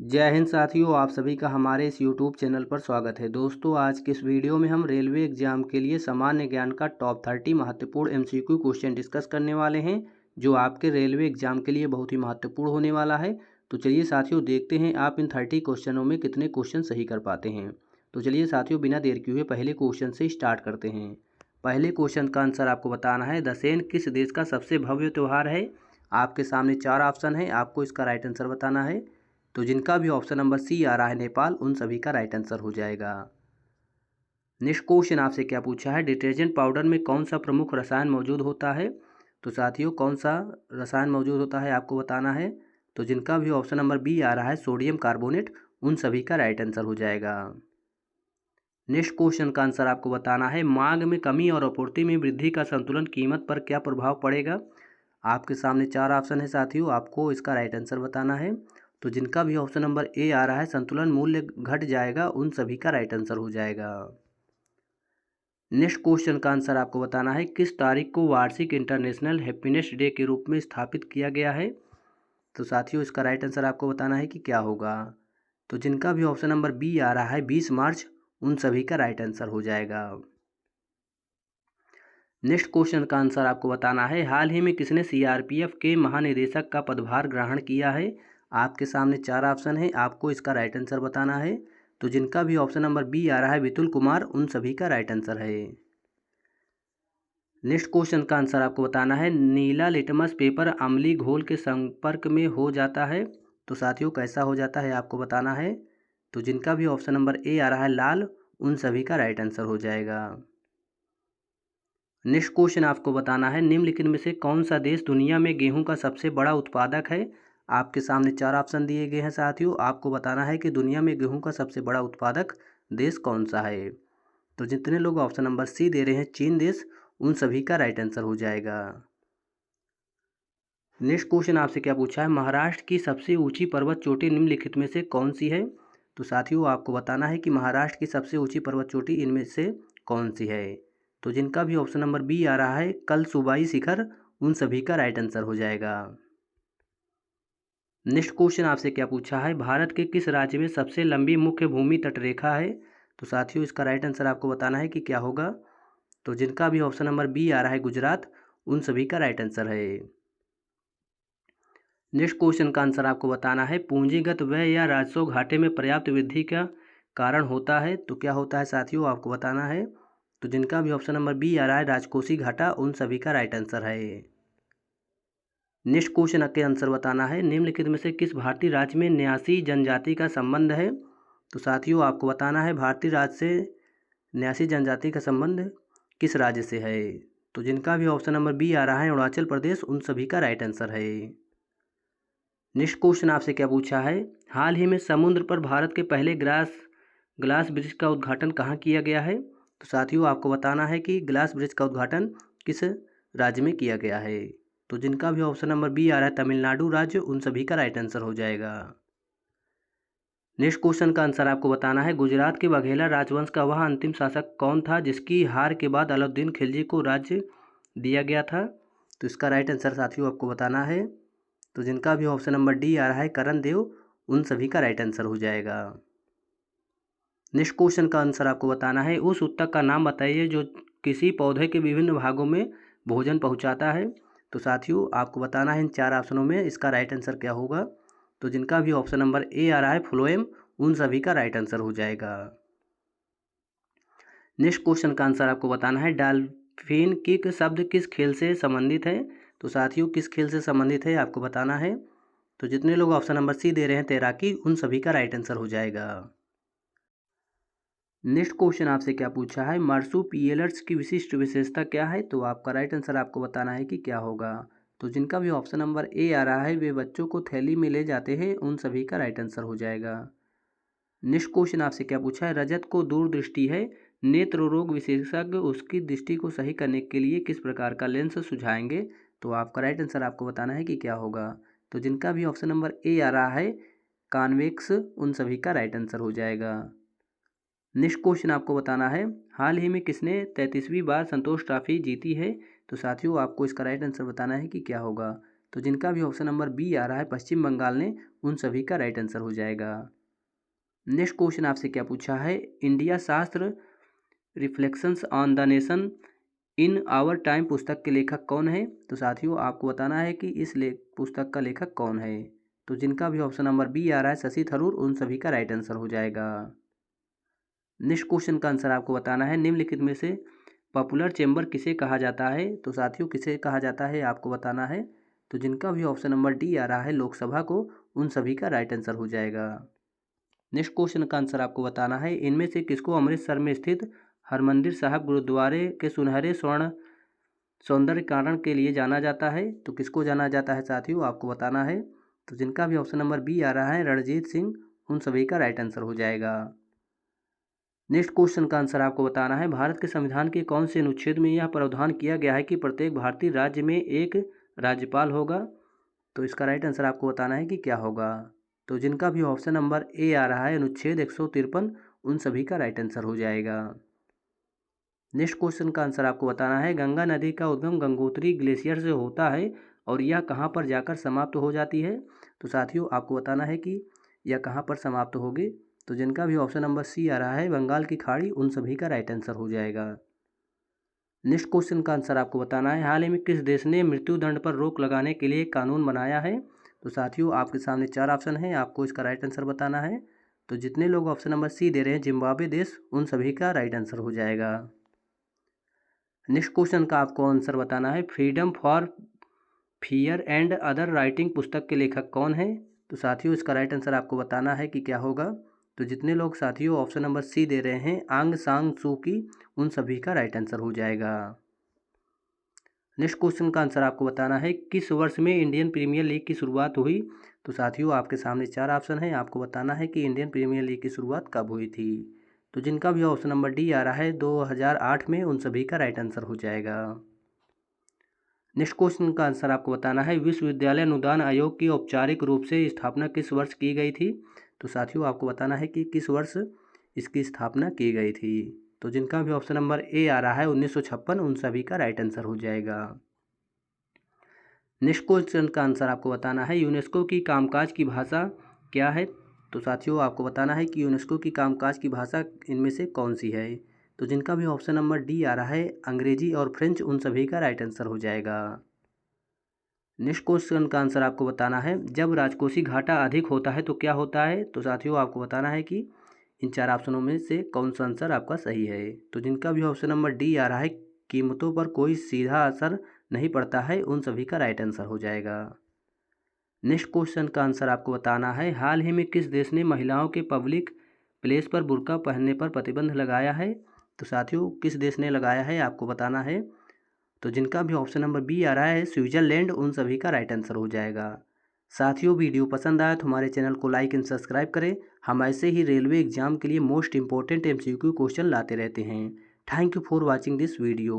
जय हिंद साथियों, आप सभी का हमारे इस YouTube चैनल पर स्वागत है। दोस्तों, आज के इस वीडियो में हम रेलवे एग्जाम के लिए सामान्य ज्ञान का टॉप 30 महत्वपूर्ण MCQ क्वेश्चन डिस्कस करने वाले हैं, जो आपके रेलवे एग्जाम के लिए बहुत ही महत्वपूर्ण होने वाला है। तो चलिए साथियों, देखते हैं आप इन 30 क्वेश्चनों में कितने क्वेश्चन सही कर पाते हैं। तो चलिए साथियों, बिना देर किए हुए पहले क्वेश्चन से स्टार्ट करते हैं। पहले क्वेश्चन का आंसर आपको बताना है, दशैन किस देश का सबसे भव्य त्यौहार है। आपके सामने 4 ऑप्शन है, आपको इसका राइट आंसर बताना है। तो जिनका भी ऑप्शन नंबर सी आ रहा है नेपाल, उन सभी का राइट आंसर हो जाएगा। नेक्स्ट क्वेश्चन आपसे क्या पूछा है, डिटर्जेंट पाउडर में कौन सा प्रमुख रसायन मौजूद होता है। तो साथियों, कौन सा रसायन मौजूद होता है आपको बताना है। तो जिनका भी ऑप्शन नंबर बी आ रहा है सोडियम कार्बोनेट, उन सभी का राइट आंसर हो जाएगा। नेक्स्ट क्वेश्चन का आंसर आपको बताना है, मांग में कमी और आपूर्ति में वृद्धि का संतुलन कीमत पर क्या प्रभाव पड़ेगा। आपके सामने 4 ऑप्शन है साथियों, आपको इसका राइट आंसर बताना है। तो जिनका भी ऑप्शन नंबर ए आ रहा है संतुलन मूल्य घट जाएगा, उन सभी का राइट आंसर हो जाएगा। नेक्स्ट क्वेश्चन का आंसर आपको बताना है, किस तारीख को वार्षिक इंटरनेशनल हैप्पीनेस डे के रूप में स्थापित किया गया है। तो साथियों, इसका राइट आंसर आपको बताना है कि क्या होगा। तो जिनका भी ऑप्शन नंबर बी आ रहा है 20 मार्च, उन सभी का राइट आंसर हो जाएगा। नेक्स्ट क्वेश्चन का आंसर आपको बताना है, हाल ही में किसने CRPF के महानिदेशक का पदभार ग्रहण किया है। आपके सामने 4 ऑप्शन है, आपको इसका राइट आंसर बताना है। तो जिनका भी ऑप्शन नंबर बी आ रहा है विपुल कुमार, उन सभी का राइट आंसर है। नेक्स्ट क्वेश्चन का आंसर आपको बताना है, नीला लिटमस पेपर अम्लीय घोल के संपर्क में हो जाता है। तो साथियों, कैसा हो जाता है आपको बताना है। तो जिनका भी ऑप्शन नंबर ए आ रहा है लाल, उन सभी का राइट आंसर हो जाएगा। नेक्स्ट क्वेश्चन आपको बताना है, निम्नलिखित में से कौन सा देश दुनिया में गेहूं का सबसे बड़ा उत्पादक है। आपके सामने 4 ऑप्शन दिए गए हैं साथियों, आपको बताना है कि दुनिया में गेहूं का सबसे बड़ा उत्पादक देश कौन सा है। तो जितने लोग ऑप्शन नंबर सी दे रहे हैं चीन देश, उन सभी का राइट आंसर हो जाएगा। नेक्स्ट क्वेश्चन आपसे क्या पूछा है, महाराष्ट्र की सबसे ऊंची पर्वत चोटी निम्नलिखित में से कौन सी है। तो साथियों, आपको बताना है कि महाराष्ट्र की सबसे ऊंची पर्वत चोटी इनमें से कौन सी है। तो जिनका भी ऑप्शन नंबर बी आ रहा है कल सुबाई शिखर, उन सभी का राइट आंसर हो जाएगा। नेक्स्ट क्वेश्चन आपसे क्या पूछा है, भारत के किस राज्य में सबसे लंबी मुख्य भूमि तटरेखा है। तो साथियों, इसका राइट आंसर आपको बताना है कि क्या होगा। तो जिनका भी ऑप्शन नंबर बी आ रहा है गुजरात, उन सभी का राइट आंसर है। नेक्स्ट क्वेश्चन का आंसर आपको बताना है, पूंजीगत व्यय या राजस्व घाटे में पर्याप्त वृद्धि का कारण होता है। तो क्या होता है साथियों, आपको बताना है। तो जिनका भी ऑप्शन नंबर बी आ रहा है राजकोषीय घाटा, उन सभी का राइट आंसर है। नेक्स्ट क्वेश्चन के आंसर बताना है, निम्नलिखित में से किस भारतीय राज्य में न्यासी जनजाति का संबंध है। तो साथियों, आपको बताना है भारतीय राज्य से न्यासी जनजाति का संबंध किस राज्य से है। तो जिनका भी ऑप्शन नंबर बी आ रहा है अरुणाचल प्रदेश, उन सभी का राइट आंसर है। नेक्स्ट क्वेश्चन आपसे क्या पूछा है, हाल ही में समुद्र पर भारत के पहले ग्लास ब्रिज का उद्घाटन कहाँ किया गया है। तो साथियों, आपको बताना है कि ग्लास ब्रिज का उद्घाटन किस राज्य में किया गया है। तो जिनका भी ऑप्शन नंबर बी आ रहा है तमिलनाडु राज्य, उन सभी का राइट आंसर हो जाएगा। नेक्स्ट क्वेश्चन का आंसर आपको बताना है, गुजरात के बघेला राजवंश का वह अंतिम शासक कौन था जिसकी हार के बाद अलाउद्दीन खिलजी को राज्य दिया गया था। तो इसका राइट आंसर साथियों आपको बताना है। तो जिनका भी ऑप्शन नंबर डी आ रहा है करण देव, उन सभी का राइट आंसर हो जाएगा। नेक्स्ट क्वेश्चन का आंसर आपको बताना है, उस ऊतक का नाम बताइए जो किसी पौधे के विभिन्न भागों में भोजन पहुंचाता है। तो साथियों, आपको बताना है इन 4 ऑप्शनों में इसका राइट आंसर क्या होगा। तो जिनका भी ऑप्शन नंबर ए आ रहा है फ्लोएम, उन सभी का राइट आंसर हो जाएगा। नेक्स्ट क्वेश्चन का आंसर आपको बताना है, डॉल्फिन किक शब्द किस खेल से संबंधित है। तो साथियों, किस खेल से संबंधित है आपको बताना है। तो जितने लोग ऑप्शन नंबर सी दे रहे हैं तैराकी, उन सभी का राइट आंसर हो जाएगा। नेक्स्ट क्वेश्चन आपसे क्या पूछा है, मार्सुपियलर्स की विशिष्ट विशेषता क्या है। तो आपका राइट आंसर आपको बताना है कि क्या होगा। तो जिनका भी ऑप्शन नंबर ए आ रहा है वे बच्चों को थैली में ले जाते हैं, उन सभी का राइट आंसर हो जाएगा। नेक्स्ट क्वेश्चन आपसे क्या पूछा है, रजत को दूरदृष्टि है, नेत्र रोग विशेषज्ञ उसकी दृष्टि को सही करने के लिए किस प्रकार का लेंस सुझाएंगे। तो आपका राइट आंसर आपको बताना है कि क्या होगा। तो जिनका भी ऑप्शन नंबर ए आ रहा है कॉन्वेक्स, उन सभी का राइट आंसर हो जाएगा। नेक्स्ट क्वेश्चन आपको बताना है, हाल ही में किसने 33वीं बार संतोष ट्रॉफी जीती है। तो साथियों, आपको इसका राइट आंसर बताना है कि क्या होगा। तो जिनका भी ऑप्शन नंबर बी आ रहा है पश्चिम बंगाल ने, उन सभी का राइट आंसर हो जाएगा। नेक्स्ट क्वेश्चन आपसे क्या पूछा है, India Shastra reflections on the nation in our time पुस्तक के लेखक कौन है। तो साथियों आपको बताना है कि इस पुस्तक का लेखक कौन है। तो जिनका भी ऑप्शन नंबर बी आ रहा है शशि थरूर, उन सभी का राइट आंसर हो जाएगा। नेक्स्ट क्वेश्चन का आंसर आपको बताना है, निम्नलिखित में से पॉपुलर चेंबर किसे कहा जाता है। तो साथियों किसे कहा जाता है आपको बताना है। तो जिनका भी ऑप्शन नंबर डी आ रहा है लोकसभा को, उन सभी का राइट आंसर हो जाएगा। नेक्स्ट क्वेश्चन का आंसर आपको बताना है, इनमें से किसको अमृतसर में स्थित हरमंदिर साहब गुरुद्वारे के सुनहरे स्वर्ण सौंदर्यीकरण के लिए जाना जाता है। तो किसको जाना जाता है साथियों आपको बताना है। तो जिनका भी ऑप्शन नंबर बी आ रहा है रणजीत सिंह, उन सभी का राइट आंसर हो जाएगा। नेक्स्ट क्वेश्चन का आंसर आपको बताना है, भारत के संविधान के कौन से अनुच्छेद में यह प्रावधान किया गया है कि प्रत्येक भारतीय राज्य में एक राज्यपाल होगा। तो इसका राइट आंसर आपको बताना है कि क्या होगा। तो जिनका भी ऑप्शन नंबर ए आ रहा है अनुच्छेद 153, उन सभी का राइट आंसर हो जाएगा। नेक्स्ट क्वेश्चन का आंसर आपको बताना है, गंगा नदी का उद्गम गंगोत्री ग्लेशियर से होता है और यह कहाँ पर जाकर समाप्त हो जाती है। तो साथियों आपको बताना है कि यह कहाँ पर समाप्त होगी। तो जिनका भी ऑप्शन नंबर सी आ रहा है बंगाल की खाड़ी, उन सभी का राइट आंसर हो जाएगा। नेक्स्ट क्वेश्चन का आंसर आपको बताना है, हाल ही में किस देश ने मृत्युदंड पर रोक लगाने के लिए कानून बनाया है। तो साथियों आपके सामने 4 ऑप्शन हैं, आपको इसका राइट आंसर बताना है। तो जितने लोग ऑप्शन नंबर सी दे रहे हैं जिम्बाब्वे देश, उन सभी का राइट आंसर हो जाएगा। नेक्स्ट क्वेश्चन का आपको आंसर बताना है, freedom for fear and other writing पुस्तक के लेखक कौन है। तो साथियों इसका राइट आंसर आपको बताना है कि क्या होगा। तो जितने लोग साथियों ऑप्शन नंबर सी दे रहे हैं आंग सांग सू की, उन सभी का राइट आंसर हो जाएगा। नेक्स्ट क्वेश्चन का आंसर आपको बताना है, किस वर्ष में इंडियन प्रीमियर लीग की शुरुआत हुई। तो साथियों आपके सामने 4 ऑप्शन हैं, आपको बताना है कि इंडियन प्रीमियर लीग की शुरुआत कब हुई थी। तो जिनका भी ऑप्शन नंबर डी आ रहा है 2008 में, उन सभी का राइट आंसर हो जाएगा। नेक्स्ट क्वेश्चन का आंसर आपको बताना है, विश्वविद्यालय अनुदान आयोग की औपचारिक रूप से स्थापना किस वर्ष की गई थी। तो साथियों आपको बताना है कि किस वर्ष इसकी स्थापना की गई थी। तो जिनका भी ऑप्शन नंबर ए आ रहा है 1956, उन सभी का राइट आंसर हो जाएगा। नेक्स्ट क्वेश्चन का आंसर आपको बताना है, यूनेस्को की कामकाज की भाषा क्या है। तो साथियों आपको बताना है कि यूनेस्को की कामकाज की भाषा इनमें से कौन सी है। तो जिनका भी ऑप्शन नंबर डी आ रहा है अंग्रेजी और फ्रेंच, उन सभी का राइट आंसर हो जाएगा। नेक्स्ट क्वेश्चन का आंसर आपको बताना है, जब राजकोषीय घाटा अधिक होता है तो क्या होता है। तो साथियों आपको बताना है कि इन 4 ऑप्शनों में से कौन सा आंसर आपका सही है। तो जिनका भी ऑप्शन नंबर डी आ रहा है कीमतों पर कोई सीधा असर नहीं पड़ता है, उन सभी का राइट आंसर हो जाएगा। नेक्स्ट क्वेश्चन का आंसर आपको बताना है, हाल ही में किस देश ने महिलाओं के पब्लिक प्लेस पर बुर्का पहनने पर प्रतिबंध लगाया है। तो साथियों किस देश ने लगाया है आपको बताना है। तो जिनका भी ऑप्शन नंबर बी आ रहा है स्विट्जरलैंड, उन सभी का राइट आंसर हो जाएगा। साथियों वीडियो पसंद आया तो हमारे चैनल को लाइक एंड सब्सक्राइब करें। हम ऐसे ही रेलवे एग्जाम के लिए मोस्ट इंपॉर्टेंट MCQ क्वेश्चन लाते रहते हैं। Thank you for watching this video.